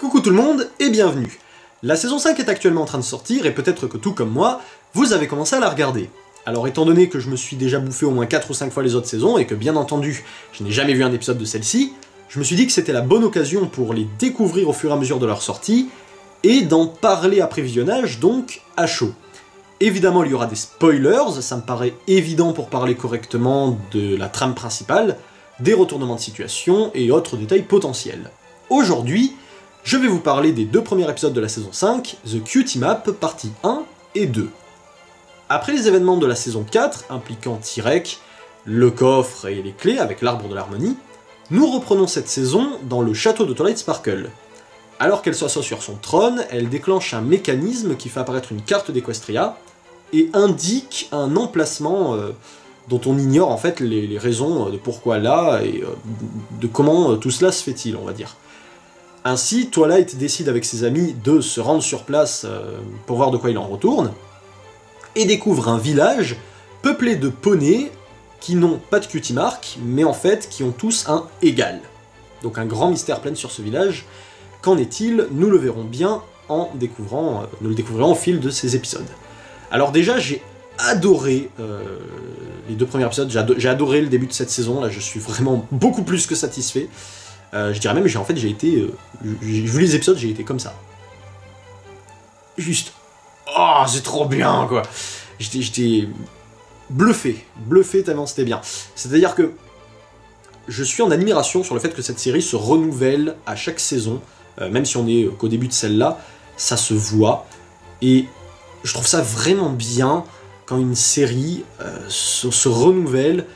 Coucou tout le monde et bienvenue. La saison 5 est actuellement en train de sortir et peut-être que tout comme moi, vous avez commencé à la regarder. Alors étant donné que je me suis déjà bouffé au moins 4 ou 5 fois les autres saisons et que bien entendu je n'ai jamais vu un épisode de celle-ci, je me suis dit que c'était la bonne occasion pour les découvrir au fur et à mesure de leur sortie et d'en parler après visionnage, donc à chaud. Évidemment il y aura des spoilers, ça me paraît évident pour parler correctement de la trame principale, des retournements de situation et autres détails potentiels. Aujourd'hui, je vais vous parler des 2 premiers épisodes de la saison 5, The Cutie Map, partie 1 et 2. Après les événements de la saison 4, impliquant Tyrek, le coffre et les clés avec l'arbre de l'harmonie, nous reprenons cette saison dans le château de Twilight Sparkle. Alors qu'elle s'assoit sur son trône, elle déclenche un mécanisme qui fait apparaître une carte d'Equestria et indique un emplacement dont on ignore en fait les raisons de pourquoi là et de comment tout cela se fait-il, on va dire. Ainsi, Twilight décide avec ses amis de se rendre sur place pour voir de quoi il en retourne, et découvre un village peuplé de poneys qui n'ont pas de cutie mark, mais en fait qui ont tous un égal. Donc un grand mystère plane sur ce village. Qu'en est-il? Nous le verrons bien en découvrant, nous le découvrirons au fil de ces épisodes. Alors déjà, j'ai adoré les 2 premiers épisodes, j'ai adoré le début de cette saison, là je suis vraiment beaucoup plus que satisfait. Je dirais même, j'ai été, j'ai vu les épisodes, j'ai été comme ça. Juste, oh, c'est trop bien, quoi. J'étais bluffé tellement c'était bien. C'est-à-dire que je suis en admiration sur le fait que cette série se renouvelle à chaque saison, même si on est qu'au début de celle-là, ça se voit, et je trouve ça vraiment bien quand une série se renouvelle,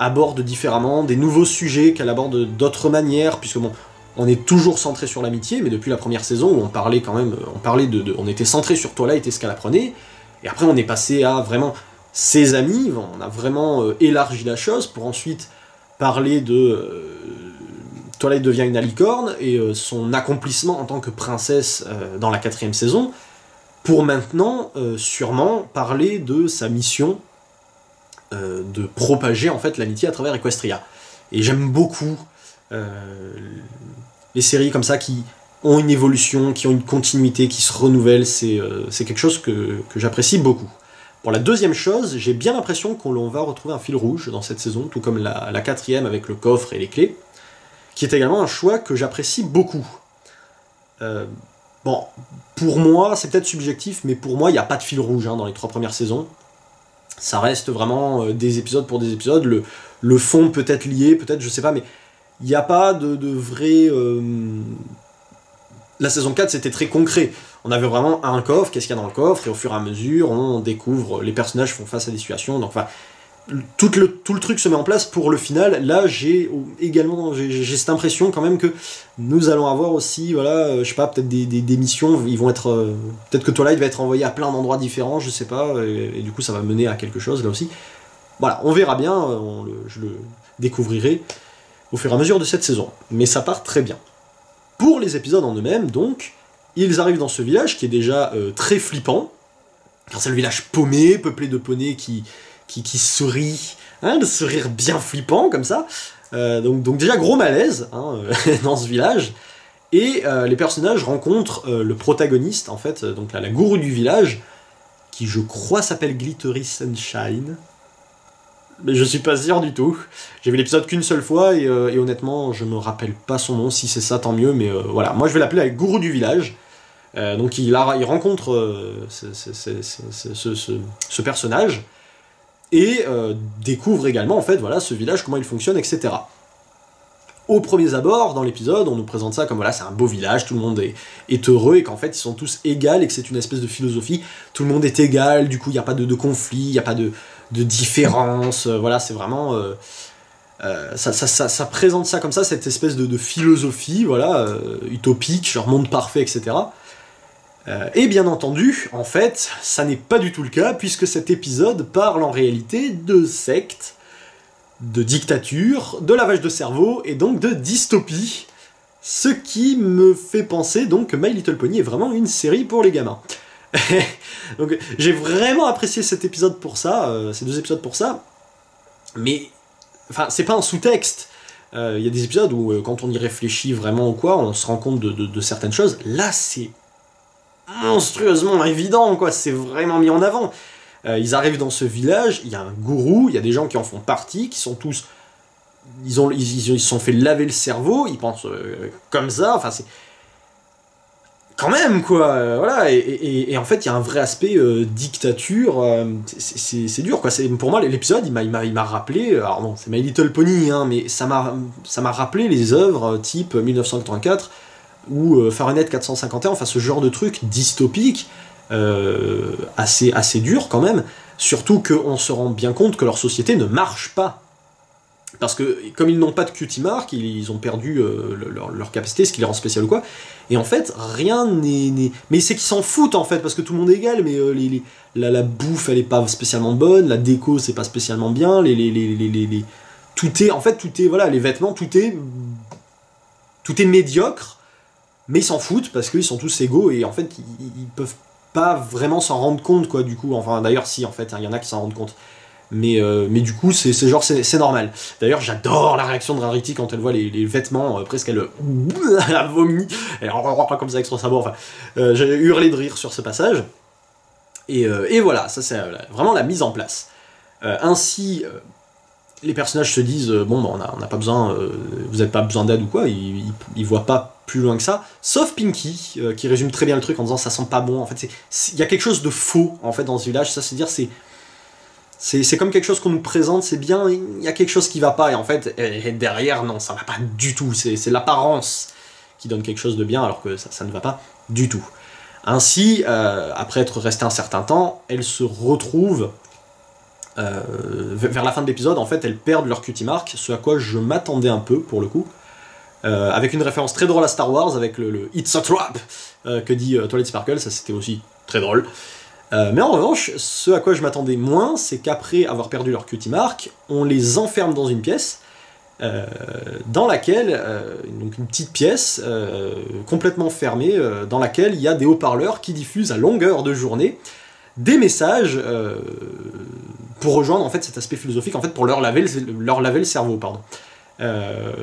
aborde différemment, des nouveaux sujets, qu'elle aborde d'autres manières, puisque bon, on est toujours centré sur l'amitié, mais depuis la première saison où on parlait quand même, on était centré sur Twilight et ce qu'elle apprenait, et après on est passé à vraiment ses amis, on a vraiment élargi la chose pour ensuite parler de Twilight devient une alicorne et son accomplissement en tant que princesse dans la 4e saison, pour maintenant sûrement parler de sa mission de propager en fait l'amitié à travers Equestria. Et j'aime beaucoup les séries comme ça qui ont une évolution, qui ont une continuité, qui se renouvellent, c'est quelque chose que j'apprécie beaucoup. Pour la 2e chose, j'ai bien l'impression qu'on va retrouver un fil rouge dans cette saison, tout comme la 4e avec le coffre et les clés, qui est également un choix que j'apprécie beaucoup. Bon, pour moi, c'est peut-être subjectif, mais pour moi, il n'y a pas de fil rouge dans les 3 premières saisons. Ça reste vraiment des épisodes pour des épisodes, le fond peut être lié, peut-être, je sais pas, mais il n'y a pas de vrai... La saison 4, c'était très concret. On avait vraiment un coffre, qu'est-ce qu'il y a dans le coffre, et au fur et à mesure, on découvre, les personnages font face à des situations, donc enfin... Tout le truc se met en place pour le final. Là, j'ai cette impression quand même que nous allons avoir aussi, voilà, je sais pas, peut-être des missions, ils vont être... peut-être que Twilight va être envoyé à plein d'endroits différents, je sais pas, et du coup ça va mener à quelque chose, là aussi. Voilà, on verra bien, je le découvrirai au fur et à mesure de cette saison. Mais ça part très bien. Pour les épisodes en eux-mêmes, donc, ils arrivent dans ce village qui est déjà très flippant, car c'est le village paumé, peuplé de poneys qui sourit, le sourire bien flippant comme ça, donc déjà gros malaise dans ce village, et les personnages rencontrent le protagoniste, en fait, donc la gourou du village, qui je crois s'appelle Glittery Sunshine, mais je suis pas sûr du tout, j'ai vu l'épisode qu'une seule fois, et honnêtement je me rappelle pas son nom, si c'est ça tant mieux, mais voilà, moi je vais l'appeler la gourou du village. Donc il rencontre ce personnage, et découvre également en fait voilà ce village, comment il fonctionne, etc. Au premier abord dans l'épisode, on nous présente ça comme voilà c'est un beau village, tout le monde est heureux et qu'en fait ils sont tous égaux et que c'est une espèce de philosophie, tout le monde est égal, du coup il n'y a pas de conflit, il n'y a pas de différence, voilà c'est vraiment ça présente ça comme ça, cette espèce de philosophie voilà utopique, genre monde parfait, etc. Et bien entendu, en fait, ça n'est pas du tout le cas, puisque cet épisode parle en réalité de secte, de dictature, de lavage de cerveau, et donc de dystopie, ce qui me fait penser donc que My Little Pony est vraiment une série pour les gamins. Donc j'ai vraiment apprécié cet épisode pour ça, ces 2 épisodes pour ça, mais enfin c'est pas un sous-texte, Il y a des épisodes où, quand on y réfléchit vraiment ou quoi, on se rend compte de certaines choses. Là, c'est monstrueusement évident, quoi. C'est vraiment mis en avant. Ils arrivent dans ce village, il y a un gourou, il y a des gens qui en font partie, qui sont tous... Ils se sont fait laver le cerveau, ils pensent comme ça, enfin c'est... Quand même, quoi, voilà, et en fait, il y a un vrai aspect dictature, c'est dur, quoi. Pour moi, l'épisode, il m'a rappelé, alors non, c'est My Little Pony, hein, mais ça m'a rappelé les œuvres type 1984 ou Fahrenheit 451, enfin ce genre de truc dystopique, assez dur quand même, surtout qu'on se rend bien compte que leur société ne marche pas. Parce que, comme ils n'ont pas de cutie mark, ils ont perdu leur capacité, ce qui les rend spécial ou quoi. Et en fait, rien n'est... Mais c'est qu'ils s'en foutent, en fait, parce que tout le monde est égal, mais la bouffe, elle est pas spécialement bonne, la déco, c'est pas spécialement bien, tout est... En fait, tout est... Voilà, les vêtements, tout est médiocre, mais ils s'en foutent, parce qu'ils sont tous égaux, et en fait, ils peuvent pas vraiment s'en rendre compte, quoi, du coup. Enfin, d'ailleurs, si, en fait, il y en a qui s'en rendent compte. Mais du coup, c'est normal. D'ailleurs, j'adore la réaction de Rarity quand elle voit les vêtements, presque elle vomit, elle comme ça avec son sabot, enfin, j'ai hurlé de rire sur ce passage. Et voilà, ça c'est vraiment la mise en place. Ainsi, les personnages se disent, bon, on n'a pas besoin, vous n'avez pas besoin d'aide ou quoi, ils voient pas plus loin que ça, sauf Pinky, qui résume très bien le truc en disant ça sent pas bon, en fait, il y a quelque chose de faux, en fait, dans ce village, ça c'est dire, c'est comme quelque chose qu'on nous présente, c'est bien, il y a quelque chose qui va pas, et en fait, derrière, non, ça va pas du tout, c'est l'apparence qui donne quelque chose de bien, alors que ça ne va pas du tout. Ainsi, après être resté un certain temps, elles se retrouvent, vers la fin de l'épisode, en fait, elles perdent leur cutie mark, ce à quoi je m'attendais un peu, pour le coup, avec une référence très drôle à Star Wars, avec le It's a Trap, que dit Twilight Sparkle, ça c'était aussi très drôle. Mais en revanche, ce à quoi je m'attendais moins, c'est qu'après avoir perdu leur cutie mark, on les enferme dans une pièce, dans laquelle, donc une petite pièce complètement fermée, dans laquelle il y a des haut-parleurs qui diffusent à longueur de journée des messages pour rejoindre en fait cet aspect philosophique, en fait pour leur laver le cerveau, pardon.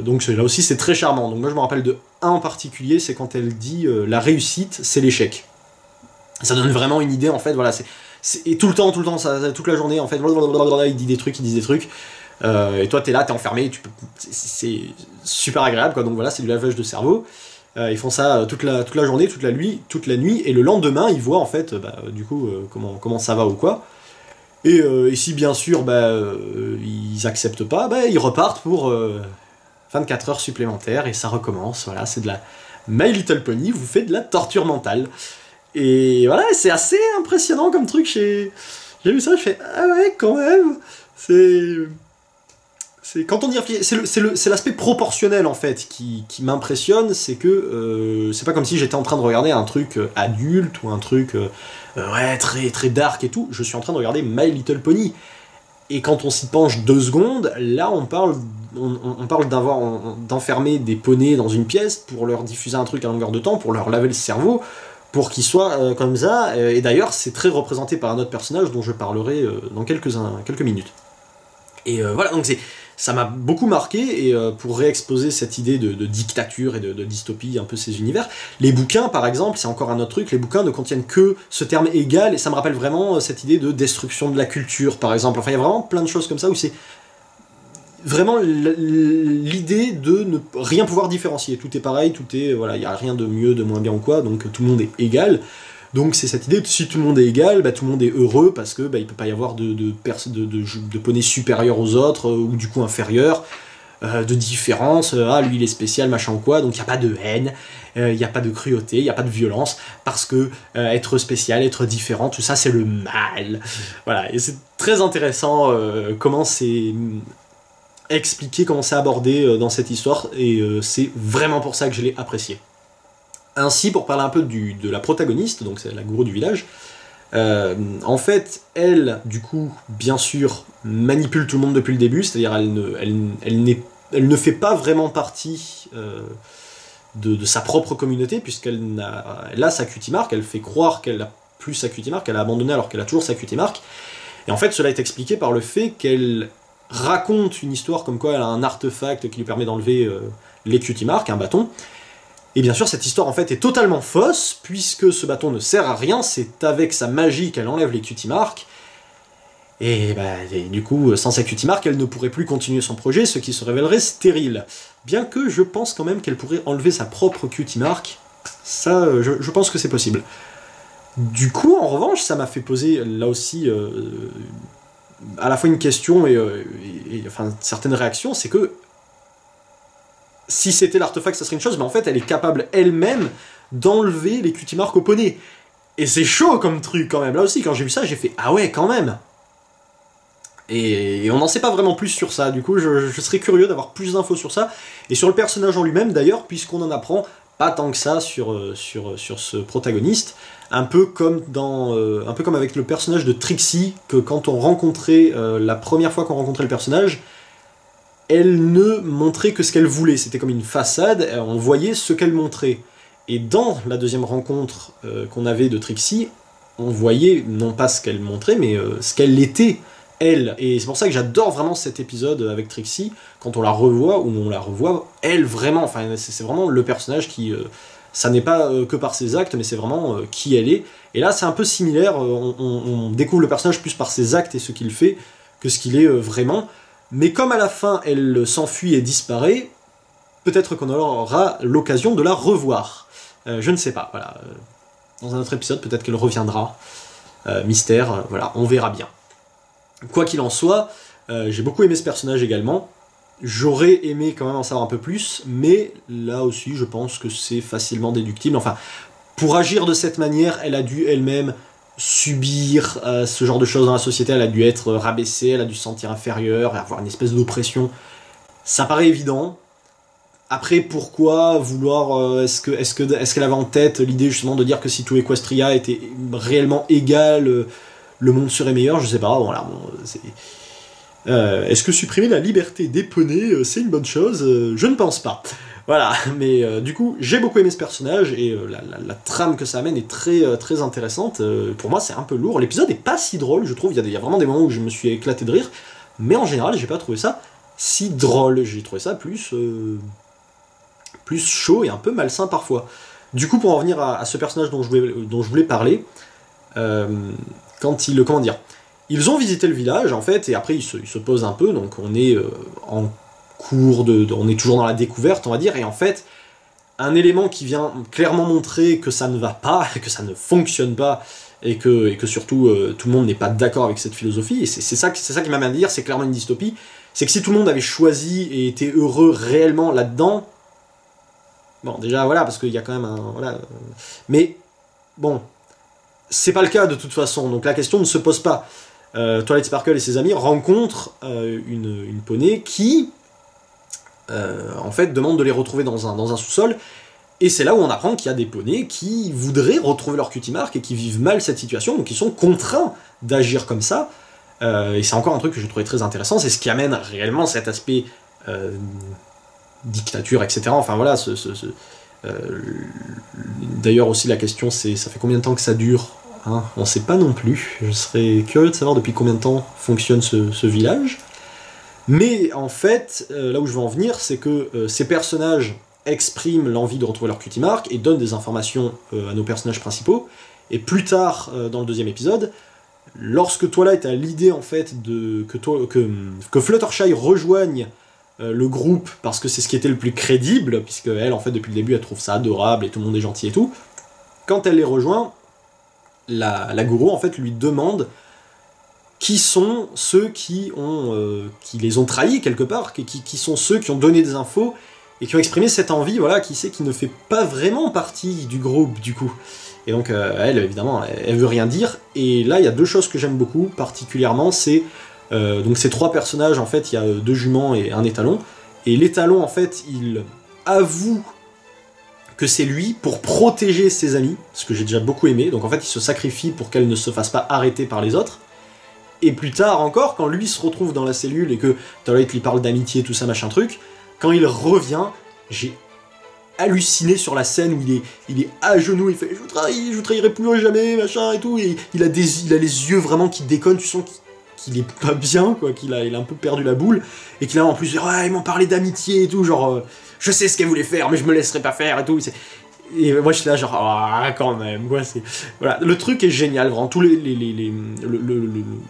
Donc là aussi c'est très charmant. Donc moi je me rappelle de un en particulier, c'est quand elle dit la réussite c'est l'échec. Ça donne vraiment une idée, en fait, voilà, et tout le temps, toute la journée, en fait, il dit des trucs, et toi t'es là, t'es enfermé, c'est super agréable, quoi, donc voilà, c'est du lavage de cerveau. Ils font ça toute la journée, toute la nuit, et le lendemain, ils voient, en fait, du coup, comment ça va ou quoi. Et si, bien sûr, ils acceptent pas, ils repartent pour 24 heures supplémentaires, et ça recommence, voilà, c'est de la My Little Pony, vous faites de la torture mentale. Et voilà, c'est assez impressionnant comme truc. J'ai vu ça, je fais ah ouais, quand même. C'est quand on y réfléchit, c'est l'aspect proportionnel en fait qui m'impressionne, c'est que c'est pas comme si j'étais en train de regarder un truc adulte ou un truc ouais très très dark et tout. Je suis en train de regarder My Little Pony. Et quand on s'y penche 2 secondes, là on parle d'enfermer des poneys dans une pièce pour leur diffuser un truc à longueur de temps, pour leur laver le cerveau, pour qu'ils soient comme ça, et d'ailleurs c'est très représenté par un autre personnage dont je parlerai dans quelques minutes. Et voilà, donc ça m'a beaucoup marqué, et pour réexposer cette idée de dictature et de dystopie, un peu ces univers, les bouquins par exemple, c'est encore un autre truc, les bouquins ne contiennent que ce terme égal, et ça me rappelle vraiment cette idée de destruction de la culture par exemple, enfin il y a vraiment plein de choses comme ça où c'est vraiment l'idée de ne rien pouvoir différencier, tout est pareil, voilà, il n'y a rien de mieux, de moins bien ou quoi, donc tout le monde est égal. Donc c'est cette idée de si tout le monde est égal, tout le monde est heureux parce que il peut pas y avoir de poneys supérieurs aux autres ou du coup inférieurs, de différence, lui il est spécial machin ou quoi, donc il n'y a pas de haine, il n'y a pas de cruauté, il n'y a pas de violence, parce que être spécial, être différent, tout ça c'est le mal. Voilà, et c'est très intéressant comment c'est expliqué, comment c'est abordé dans cette histoire, et c'est vraiment pour ça que je l'ai apprécié. Ainsi, pour parler un peu de la protagoniste, donc c'est la gourou du village, en fait, elle, du coup, bien sûr, manipule tout le monde depuis le début, c'est-à-dire elle ne fait pas vraiment partie de sa propre communauté, puisqu'elle a sa cutie mark, elle fait croire qu'elle n'a plus sa cutie mark, elle a abandonné alors qu'elle a toujours sa cutie mark, et en fait, cela est expliqué par le fait qu'elle raconte une histoire comme quoi elle a un artefact qui lui permet d'enlever les Cutie Marks, un bâton. Et bien sûr, cette histoire en fait est totalement fausse, puisque ce bâton ne sert à rien, c'est avec sa magie qu'elle enlève les Cutie Marks. Et du coup, sans sa Cutie Mark, elle ne pourrait plus continuer son projet, ce qui se révélerait stérile. Bien que je pense quand même qu'elle pourrait enlever sa propre Cutie Mark, ça, je pense que c'est possible. Du coup, en revanche, ça m'a fait poser, là aussi, à la fois une question et enfin, certaines réactions, c'est que si c'était l'artefact, ça serait une chose, mais en fait, elle est capable elle-même d'enlever les Cutie Mark au poney. Et c'est chaud comme truc, quand même. Là aussi, quand j'ai vu ça, j'ai fait « Ah ouais, quand même !» Et on n'en sait pas vraiment plus sur ça, du coup je serais curieux d'avoir plus d'infos sur ça, et sur le personnage en lui-même d'ailleurs, puisqu'on en apprend pas tant que ça sur ce protagoniste, un peu comme avec le personnage de Trixie, que quand on rencontrait, la première fois qu'on rencontrait le personnage, elle ne montrait que ce qu'elle voulait, c'était comme une façade, on voyait ce qu'elle montrait. Et dans la deuxième rencontre qu'on avait de Trixie, on voyait non pas ce qu'elle montrait, mais ce qu'elle était, elle, et c'est pour ça que j'adore vraiment cet épisode avec Trixie, quand on la revoit, ou on la revoit, elle vraiment, enfin c'est vraiment le personnage qui, ça n'est pas que par ses actes, mais c'est vraiment qui elle est, et là c'est un peu similaire, on découvre le personnage plus par ses actes et ce qu'il fait, que ce qu'il est vraiment, mais comme à la fin elle s'enfuit et disparaît, peut-être qu'on aura l'occasion de la revoir, je ne sais pas, voilà, dans un autre épisode peut-être qu'elle reviendra, mystère, voilà, on verra bien. Quoi qu'il en soit, j'ai beaucoup aimé ce personnage également. J'aurais aimé quand même en savoir un peu plus, mais là aussi, je pense que c'est facilement déductible. Enfin, pour agir de cette manière, elle a dû elle-même subir ce genre de choses dans la société. Elle a dû être rabaissée, elle a dû se sentir inférieure, avoir une espèce d'oppression. Ça paraît évident. Après, pourquoi vouloir... est-ce qu'elle avait en tête l'idée justement de dire que si tout Equestria était réellement égal... le monde serait meilleur, je sais pas, voilà, bon, est-ce que supprimer la liberté des poneys, c'est une bonne chose? Je ne pense pas. Voilà, mais du coup, j'ai beaucoup aimé ce personnage, et la trame que ça amène est très intéressante. Pour moi, c'est un peu lourd. L'épisode est pas si drôle, je trouve, il y a vraiment des moments où je me suis éclaté de rire, mais en général, j'ai pas trouvé ça si drôle, j'ai trouvé ça plus chaud et un peu malsain parfois. Du coup, pour en venir à ce personnage dont je voulais parler, quand ils ont visité le village en fait, et après ils se posent un peu, donc on est en cours on est toujours dans la découverte, on va dire, et en fait, un élément qui vient clairement montrer que ça ne va pas, que ça ne fonctionne pas, et que surtout tout le monde n'est pas d'accord avec cette philosophie, et c'est ça qui m'amène à dire, c'est clairement une dystopie, c'est que si tout le monde avait choisi et était heureux réellement là-dedans, bon déjà voilà, parce qu'il y a quand même un... Voilà, mais bon... C'est pas le cas de toute façon, donc la question ne se pose pas. Twilight Sparkle et ses amis rencontrent une poney qui, en fait, demande de les retrouver dans un sous-sol, et c'est là où on apprend qu'il y a des poneys qui voudraient retrouver leur Cutie Mark et qui vivent mal cette situation, donc ils sont contraints d'agir comme ça, et c'est encore un truc que je trouvais très intéressant, c'est ce qui amène réellement cet aspect dictature, etc. Enfin voilà, d'ailleurs aussi la question c'est, ça fait combien de temps que ça dure? Hein, on sait pas non plus, je serais curieux de savoir depuis combien de temps fonctionne ce village. Mais en fait, là où je veux en venir, c'est que ces personnages expriment l'envie de retrouver leur Cutie Mark et donnent des informations à nos personnages principaux. Et plus tard, dans le deuxième épisode, lorsque Twilight a l'idée en fait que Fluttershy rejoigne le groupe, parce que c'est ce qui était le plus crédible, puisque elle, en fait, depuis le début, elle trouve ça adorable et tout le monde est gentil et tout, quand elle les rejoint, la gourou en fait lui demande qui sont ceux qui les ont trahis quelque part, qui sont ceux qui ont donné des infos et qui ont exprimé cette envie, voilà, qui ne fait pas vraiment partie du groupe du coup. Et donc elle, évidemment, elle veut rien dire. Et là, il y a deux choses que j'aime beaucoup particulièrement, c'est donc ces trois personnages, en fait, il y a deux juments et un étalon. Et l'étalon, en fait, il avoue que c'est lui pour protéger ses amis, ce que j'ai déjà beaucoup aimé, donc en fait il se sacrifie pour qu'elle ne se fasse pas arrêter par les autres, et plus tard encore, quand lui se retrouve dans la cellule et que Twilight lui parle d'amitié, tout ça, machin truc, quand il revient, j'ai halluciné sur la scène où il est à genoux, il fait je vous trahirai plus jamais, machin et tout, et il a les yeux vraiment qui déconnent, tu sens qu'il est pas bien, quoi, il a un peu perdu la boule, et qu'il a en plus, ouais, ils m'ont parlé d'amitié et tout, genre, je sais ce qu'elle voulait faire, mais je me laisserai pas faire et tout. Et moi, je suis là, genre, ah, quand même, quoi, c'est... Voilà, le truc est génial, vraiment,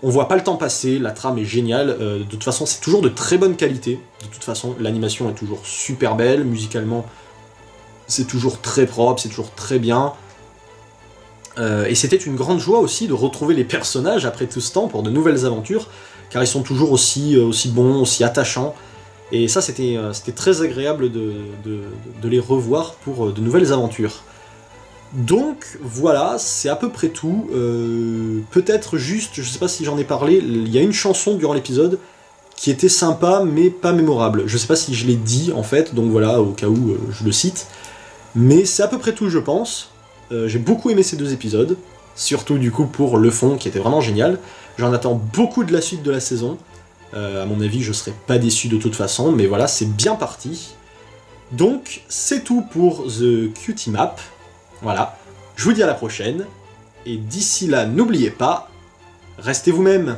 on voit pas le temps passer, la trame est géniale, de toute façon, c'est toujours de très bonne qualité, de toute façon, l'animation est toujours super belle, musicalement, c'est toujours très propre, c'est toujours très bien, et c'était une grande joie aussi de retrouver les personnages après tout ce temps pour de nouvelles aventures, car ils sont toujours aussi bons, aussi attachants, et ça c'était très agréable de les revoir pour de nouvelles aventures. Donc voilà, c'est à peu près tout. Peut-être juste, je sais pas si j'en ai parlé, il y a une chanson durant l'épisode qui était sympa mais pas mémorable. Je sais pas si je l'ai dit en fait, donc voilà, au cas où je le cite. Mais c'est à peu près tout, je pense. J'ai beaucoup aimé ces 2 épisodes, surtout du coup pour le fond qui était vraiment génial. J'en attends beaucoup de la suite de la saison. À mon avis, je serai pas déçu de toute façon, mais voilà, c'est bien parti. Donc, c'est tout pour The Cutie Map. Voilà, je vous dis à la prochaine, et d'ici là, n'oubliez pas, restez vous-même.